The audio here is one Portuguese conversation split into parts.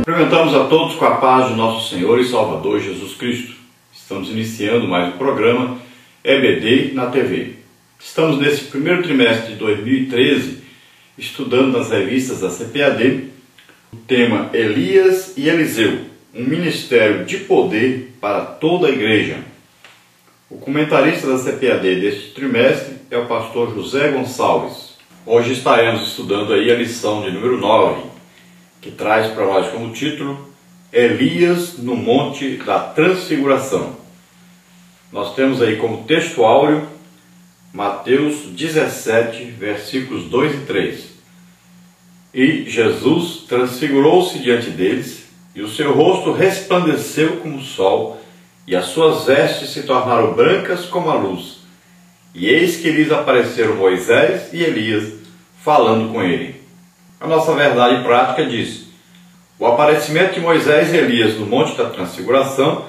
Cumprimentamos a todos com a paz do nosso Senhor e Salvador Jesus Cristo. Estamos iniciando mais um programa EBD na TV. Estamos nesse primeiro trimestre de 2013 estudando nas revistas da CPAD o tema Elias e Eliseu, um ministério de poder para toda a igreja. O comentarista da CPAD deste trimestre é o pastor José Gonçalves. Hoje estaremos estudando aí a lição de número 9, que traz para nós como título Elias no Monte da Transfiguração. Nós temos aí como texto áureo Mateus 17, versículos 2 e 3. E Jesus transfigurou-se diante deles, e o seu rosto resplandeceu como o sol, e as suas vestes se tornaram brancas como a luz. E eis que lhes apareceram Moisés e Elias, falando com ele. A nossa verdade prática diz: o aparecimento de Moisés e Elias no Monte da Transfiguração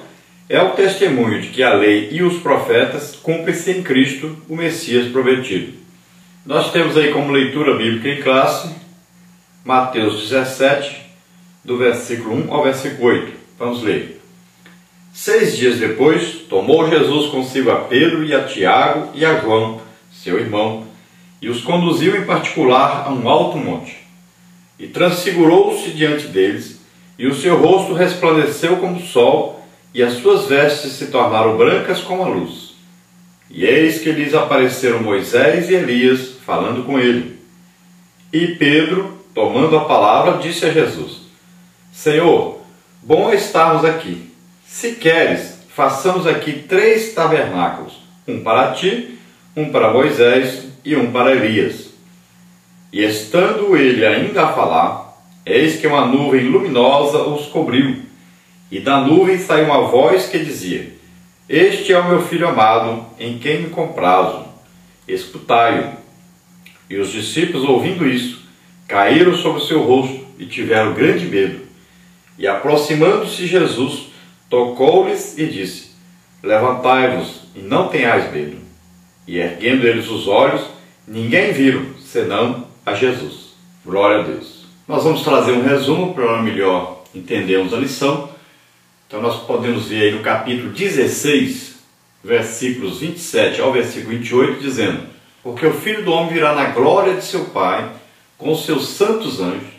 é o testemunho de que a lei e os profetas cumprem-se em Cristo, o Messias prometido. Nós temos aí como leitura bíblica em classe Mateus 17, do versículo 1 ao versículo 8. Vamos ler. 6 dias depois, tomou Jesus consigo a Pedro e a Tiago e a João, seu irmão, e os conduziu em particular a um alto monte. E transfigurou-se diante deles, e o seu rosto resplandeceu como o sol, e as suas vestes se tornaram brancas como a luz. E eis que lhes apareceram Moisés e Elias, falando com ele. E Pedro, tomando a palavra, disse a Jesus: Senhor, bom é estarmos aqui. Se queres, façamos aqui 3 tabernáculos, um para ti, um para Moisés e um para Elias. E estando ele ainda a falar, eis que uma nuvem luminosa os cobriu, e da nuvem saiu uma voz que dizia: Este é o meu filho amado, em quem me comprazo, escutai-o. E os discípulos, ouvindo isso, caíram sobre o seu rosto e tiveram grande medo. E aproximando-se Jesus, tocou-lhes e disse: Levantai-vos e não tenhais medo. E erguendo eles os olhos, ninguém viram, senão a Jesus. Glória a Deus. Nós vamos trazer um resumo para melhor entendermos a lição. Então nós podemos ver aí no capítulo 16, versículos 27 ao versículo 28, dizendo: Porque o Filho do Homem virá na glória de seu Pai, com os seus santos anjos,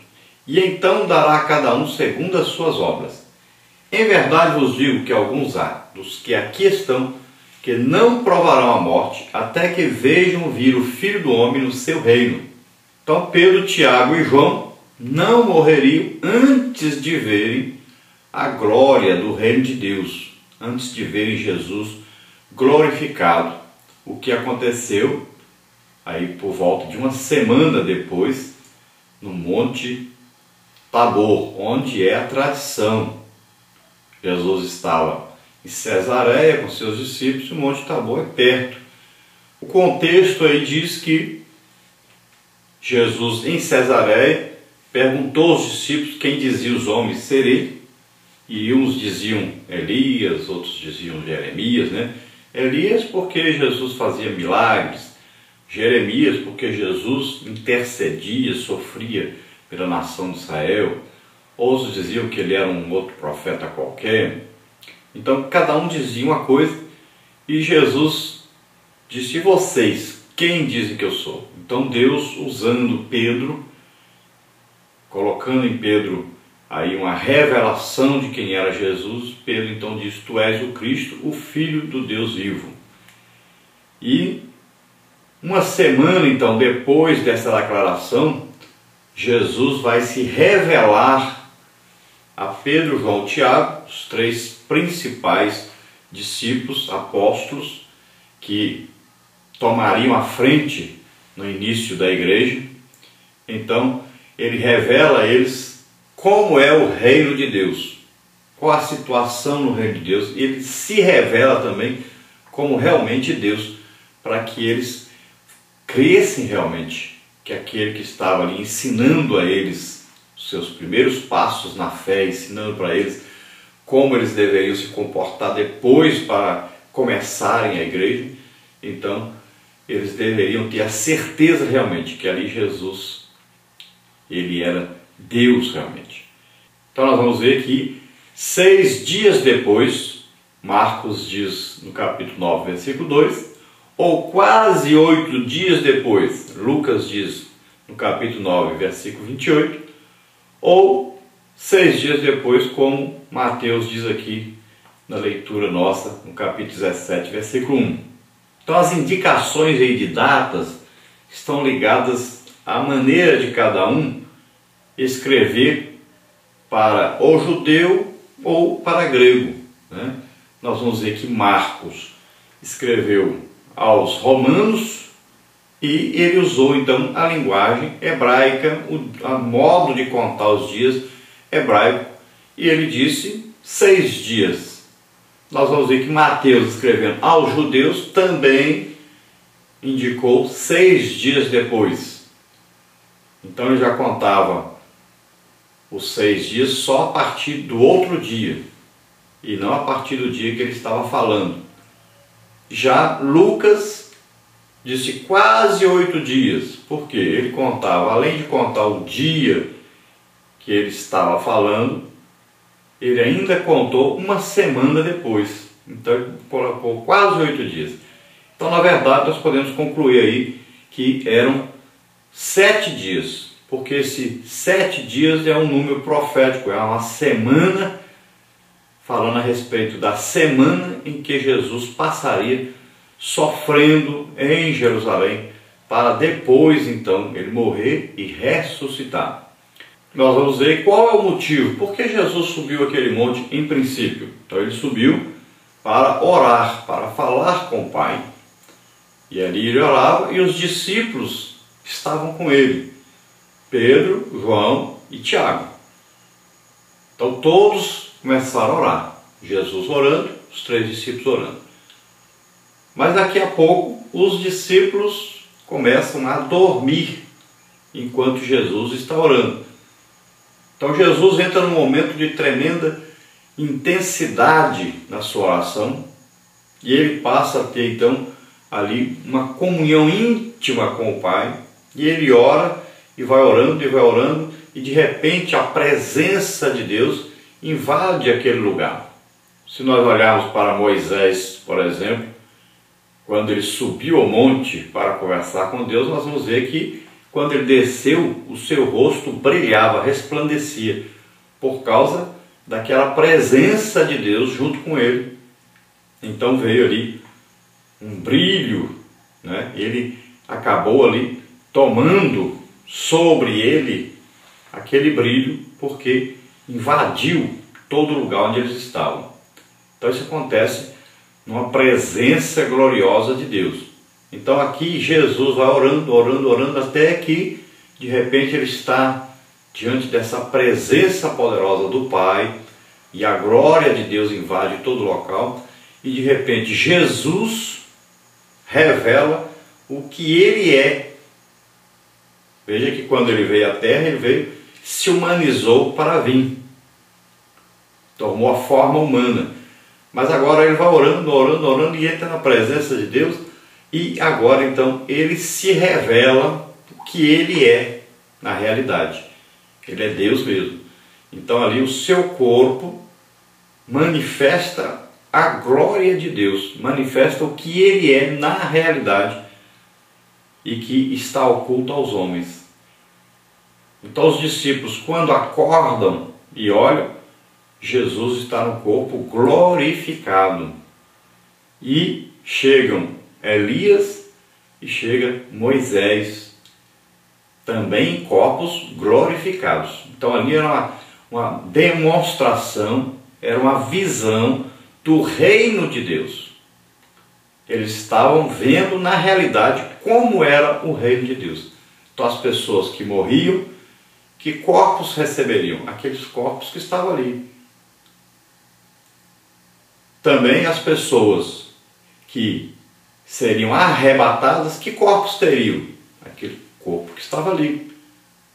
e então dará a cada um segundo as suas obras. Em verdade vos digo que alguns há, dos que aqui estão, que não provarão a morte, até que vejam vir o Filho do Homem no seu reino. Então Pedro, Tiago e João não morreriam antes de verem a glória do reino de Deus, antes de verem Jesus glorificado. O que aconteceu aí por volta de uma semana depois, no Monte Tabor, onde é a tradição. Jesus estava em Cesareia com seus discípulos, e o Monte Tabor é perto. O contexto aí diz que Jesus, em Cesareia, perguntou aos discípulos quem dizia os homens ser ele, e uns diziam Elias, outros diziam Jeremias, né? Elias porque Jesus fazia milagres, Jeremias porque Jesus intercedia, sofria pela nação de Israel, outros diziam que ele era um outro profeta qualquer. Então cada um dizia uma coisa, e Jesus disse: e vocês, quem dizem que eu sou? Então Deus, usando Pedro, colocando em Pedro aí uma revelação de quem era Jesus, Pedro então diz: tu és o Cristo, o Filho do Deus vivo. E uma semana então depois dessa declaração, Jesus vai se revelar a Pedro, João e Tiago, os 3 principais discípulos, apóstolos, que tomariam a frente no início da igreja. Então ele revela a eles como é o reino de Deus, qual a situação no reino de Deus. Ele se revela também como realmente Deus, para que eles crescem realmente que aquele que estava ali ensinando a eles os seus primeiros passos na fé, ensinando para eles como eles deveriam se comportar depois para começarem a igreja, então eles deveriam ter a certeza realmente que ali Jesus, ele era Deus realmente. Então nós vamos ver que 6 dias depois, Marcos diz no capítulo 9, versículo 2, ou quase 8 dias depois, Lucas diz no capítulo 9, versículo 28, ou 6 dias depois, como Mateus diz aqui na leitura nossa, no capítulo 17, versículo 1. Então as indicações aí de datas estão ligadas à maneira de cada um escrever para o judeu ou para grego, né? Nós vamos ver que Marcos escreveu aos romanos e ele usou então a linguagem hebraica, o modo de contar os dias hebraico, e ele disse 6 dias. Nós vamos ver que Mateus, escrevendo aos judeus, também indicou 6 dias depois. Então ele já contava os 6 dias só a partir do outro dia, e não a partir do dia que ele estava falando. Já Lucas disse quase 8 dias, porque ele contava, além de contar o dia que ele estava falando, ele ainda contou uma semana depois. Então ele colocou quase 8 dias. Então, na verdade, nós podemos concluir aí que eram 7 dias, porque esse 7 dias é um número profético, é uma semana, falando a respeito da semana em que Jesus passaria sofrendo em Jerusalém, para depois então ele morrer e ressuscitar. Nós vamos ver qual é o motivo, por que Jesus subiu aquele monte em princípio. Então ele subiu para orar, para falar com o Pai. E ali ele orava e os discípulos estavam com ele, Pedro, João e Tiago. Então todos começaram a orar, Jesus orando, os 3 discípulos orando. Mas daqui a pouco os discípulos começam a dormir enquanto Jesus está orando. Então Jesus entra num momento de tremenda intensidade na sua oração e ele passa a ter então ali uma comunhão íntima com o Pai, e ele ora e vai orando e de repente a presença de Deus invade aquele lugar. Se nós olharmos para Moisés, por exemplo, quando ele subiu ao monte para conversar com Deus, nós vamos ver que quando ele desceu, o seu rosto brilhava, resplandecia, por causa daquela presença de Deus junto com ele. Então veio ali um brilho, né? Ele acabou ali tomando sobre ele aquele brilho, porque invadiu todo o lugar onde eles estavam. Então isso acontece numa presença gloriosa de Deus. Então aqui Jesus vai orando, até que de repente ele está diante dessa presença poderosa do Pai, e a glória de Deus invade todo o local, e de repente Jesus revela o que ele é. Veja que quando ele veio à terra, ele veio, se humanizou para vir, tomou a forma humana. Mas agora ele vai orando e entra na presença de Deus, e agora então ele se revela o que ele é na realidade. Ele é Deus mesmo. Então ali o seu corpo manifesta a glória de Deus, manifesta o que ele é na realidade e que está oculto aos homens. Então os discípulos, quando acordam e olham, Jesus está no corpo glorificado. E chegam Elias e chega Moisés, também em corpos glorificados. Então ali era uma demonstração, era uma visão do reino de Deus. Eles estavam vendo na realidade como era o reino de Deus. Então as pessoas que morriam, que corpos receberiam? Aqueles corpos que estavam ali. Também as pessoas que seriam arrebatadas, que corpos teriam? Aquele corpo que estava ali,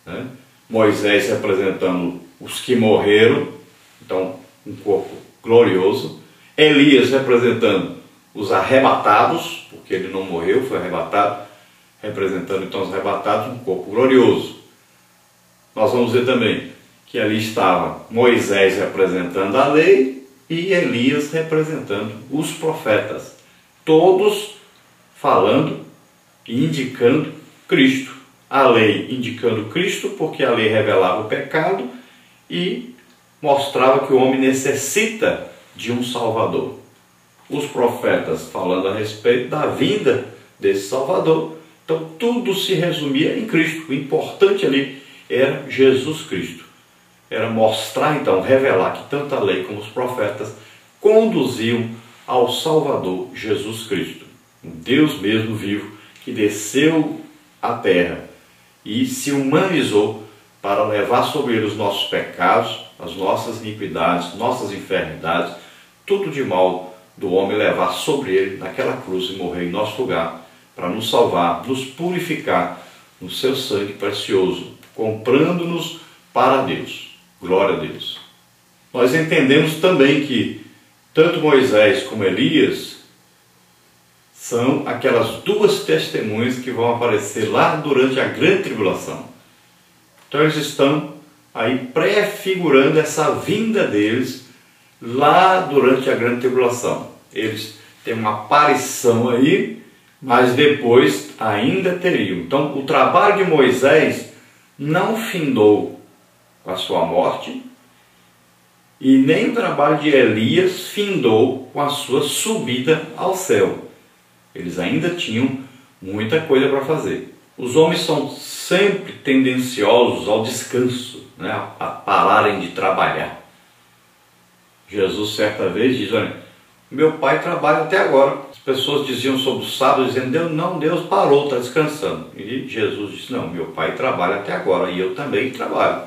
né? Moisés representando os que morreram, então um corpo glorioso. Elias representando os arrebatados, porque ele não morreu, foi arrebatado, representando então os arrebatados, um corpo glorioso. Nós vamos ver também que ali estava Moisés representando a lei e Elias representando os profetas, todos falando e indicando Cristo. A lei indicando Cristo, porque a lei revelava o pecado e mostrava que o homem necessita de um Salvador. Os profetas falando a respeito da vinda desse Salvador. Então tudo se resumia em Cristo. O importante ali era Jesus Cristo. Era mostrar, então, revelar que tanto a lei como os profetas conduziam ao Salvador Jesus Cristo. Um Deus mesmo vivo que desceu à terra e se humanizou para levar sobre ele os nossos pecados, as nossas iniquidades, nossas enfermidades, tudo de mal do homem levar sobre ele naquela cruz e morrer em nosso lugar, para nos salvar, nos purificar no seu sangue precioso, comprando-nos para Deus. Glória a Deus. Nós entendemos também que tanto Moisés como Elias são aquelas duas testemunhas que vão aparecer lá durante a grande tribulação. Então eles estão aí prefigurando essa vinda deles lá durante a grande tribulação. Eles têm uma aparição aí, mas depois ainda teriam. Então o trabalho de Moisés não findou com a sua morte e nem o trabalho de Elias findou com a sua subida ao céu. Eles ainda tinham muita coisa para fazer. Os homens são sempre tendenciosos ao descanso, né? A pararem de trabalhar. Jesus certa vez diz, olha, meu pai trabalha até agora. As pessoas diziam sobre o sábado, dizendo, Deus parou, está descansando. E Jesus disse, não, meu pai trabalha até agora e eu também trabalho.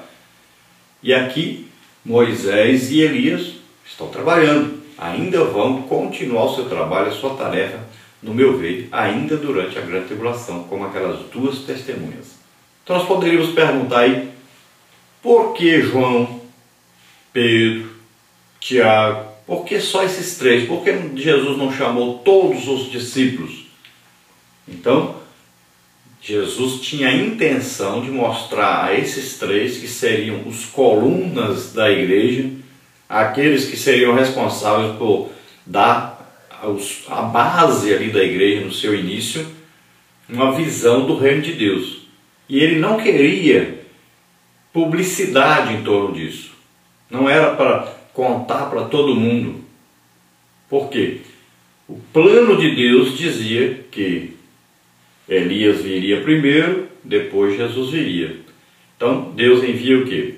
E aqui Moisés e Elias estão trabalhando, ainda vão continuar o seu trabalho, a sua tarefa, no meu ver, ainda durante a grande tribulação, como aquelas duas testemunhas. Então nós poderíamos perguntar aí, por que João, Pedro, Tiago, por que só esses três? Por que Jesus não chamou todos os discípulos? Então, Jesus tinha a intenção de mostrar a esses três que seriam os colunas da igreja, aqueles que seriam responsáveis por dar a base ali da igreja no seu início, uma visão do reino de Deus. E ele não queria publicidade em torno disso. Não era para contar para todo mundo. Por quê? O plano de Deus dizia que Elias viria primeiro, depois Jesus viria. Então Deus envia o quê?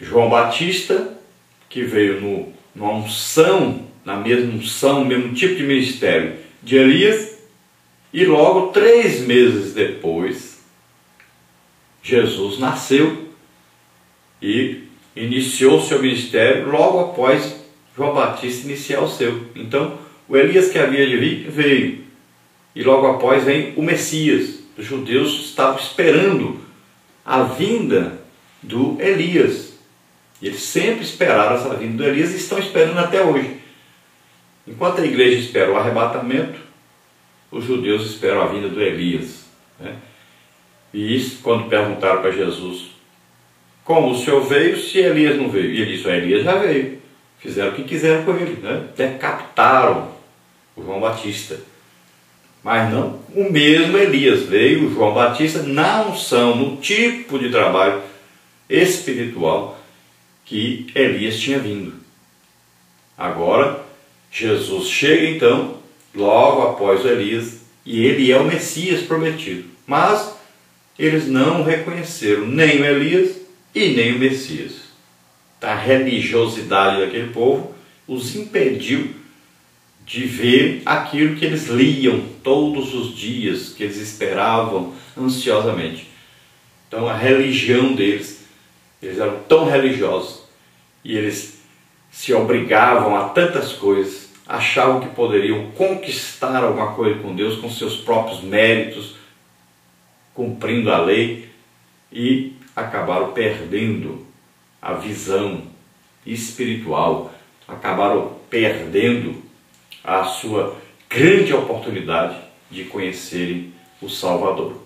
João Batista, que veio numa unção, na mesma unção, no mesmo tipo de ministério de Elias, e logo 3 meses depois Jesus nasceu e iniciou seu ministério logo após João Batista iniciar o seu. Então o Elias que havia de vir veio. E logo após vem o Messias. Os judeus estavam esperando a vinda do Elias. E eles sempre esperaram essa vinda do Elias e estão esperando até hoje. Enquanto a igreja espera o arrebatamento, os judeus esperam a vinda do Elias, né? E isso, quando perguntaram para Jesus, como o Senhor veio se Elias não veio? E ele disse, Elias já veio. Fizeram o que quiseram com ele, né? Decapitaram o João Batista. Mas não, o mesmo Elias veio, o João Batista, na unção, no tipo de trabalho espiritual que Elias tinha vindo. Agora, Jesus chega então, logo após o Elias, e ele é o Messias prometido. Mas eles não reconheceram nem o Elias e nem o Messias. A religiosidade daquele povo os impediu de ver aquilo que eles liam todos os dias, que eles esperavam ansiosamente. Então a religião deles, eles eram tão religiosos e eles se obrigavam a tantas coisas, achavam que poderiam conquistar alguma coisa com Deus com seus próprios méritos, cumprindo a lei, e acabaram perdendo a visão espiritual, acabaram perdendo a sua grande oportunidade de conhecerem o Salvador.